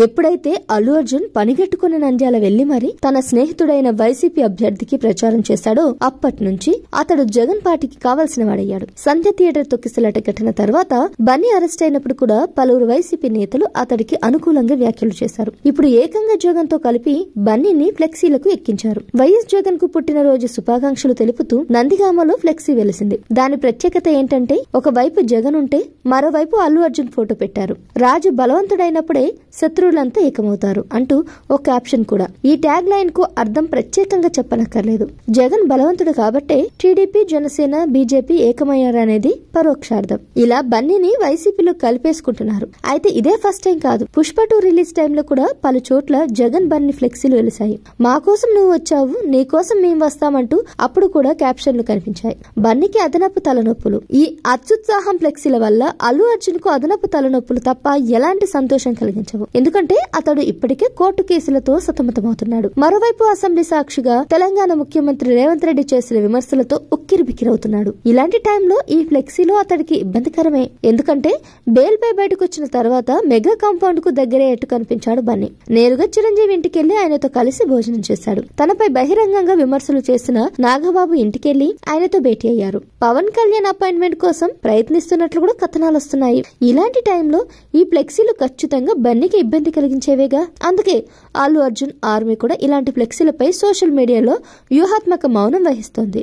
ఎప్పుడైతే అల్లు అర్జున్ పనిగట్టుకున్న నంద్యాల వెళ్లి మరి తన స్నేహితుడైన వైసీపీ అభ్యర్థికి ప్రచారం చేశాడో అప్పటి నుంచి అతడు జగన్ పార్టీకి కావాల్సిన వాడయ్యాడు. సంధ్య థియేటర్ తొక్కిసలాట ఘటన తర్వాత బన్నీ అరెస్ట్ అయినప్పుడు కూడా పలువురు వైసీపీ నేతలు అతడికి అనుకూలంగా వ్యాఖ్యలు చేశారు. ఇప్పుడు ఏకంగా జగన్ తో కలిపి బన్నీని ఫ్లెక్సీలకు ఎక్కించారు. వైఎస్ జగన్ కు పుట్టినరోజు శుభాకాంక్షలు తెలుపుతూ నందిగామలో ఫ్లెక్సీ వెలిసింది. దాని ప్రత్యేకత ఏంటంటే ఒకవైపు జగన్ ఉంటే మరోవైపు అల్లు అర్జున్ ఫోటో పెట్టారు. రాజు బలవంతుడైనప్పుడే శత్రువులంతా ఏకమవుతారు అంటూ ఒక క్యాప్షన్ కూడా. ఈ ట్యాగ్ లైన్ కు అర్థం ప్రత్యేకంగా చెప్పనక్కర్లేదు. జగన్ బలవంతుడు కాబట్టే టీడీపీ, జనసేన, బీజేపీ ఏకమయ్యారనేది పరోక్షార్థం. ఇలా బన్నీని వైసీపీలో కలిపేసుకుంటున్నారు. అయితే ఇదే ఫస్ట్ టైం కాదు. పుష్ప 2 రిలీజ్ టైంలో కూడా పలు చోట్ల జగన్ బన్నీ ఫ్లెక్సీలు వెలిశాయి. మా కోసం నువ్వు వచ్చావు, నీ కోసం మేము వస్తామంటూ అప్పుడు కూడా క్యాప్షన్లు కనిపించాయి. బన్నీకి అదనపు తలనొప్పులు. ఈ అత్యుత్సాహం ఫ్లెక్సీల వల్ల అల్లు అర్జున్ కు అదనపు తలనొప్పులు తప్ప ఎలాంటి సంతోషం కలిగించవు. ఎందుకంటే అతడు ఇప్పటికే కోర్టు కేసులతో సతమతమవుతున్నాడు. మరోవైపు అసెంబ్లీ సాక్షిగా తెలంగాణ ముఖ్యమంత్రి రేవంత్ రెడ్డి చేసిన విమర్శలతో ఉక్కిరిబిక్కిరవుతున్నాడు. ఇలాంటి టైంలో ఈ ఫ్లెక్సీలో అతడికి ఇబ్బందికరమే. ఎందుకంటే బెయిల్ పై బయటకు వచ్చిన తర్వాత మెగా కాంపౌండ్ కు దగ్గరే ఎట్టు కనిపించాడు బన్నీ. నేరుగా చిరంజీవి ఇంటికెళ్లి ఆయనతో కలిసి భోజనం చేశాడు. తనపై బహిరంగంగా విమర్శలు చేసిన నాగబాబు ఇంటికెళ్లి ఆయనతో భేటీ అయ్యారు. పవన్ కళ్యాణ్ అపాయింట్మెంట్ కోసం ప్రయత్నిస్తున్నట్లు కూడా కథనాలు వస్తున్నాయి. ఇలాంటి టైంలో ఈ ఫ్లెక్సీలు ఖచ్చితంగా బన్నీకి ఇబ్బంది కలిగించేవేగా. అందుకే అల్లు అర్జున్ ఆర్మీ కూడా ఇలాంటి ఫ్లెక్సీలపై సోషల్ మీడియాలో వ్యూహాత్మక మౌనం వహిస్తోంది.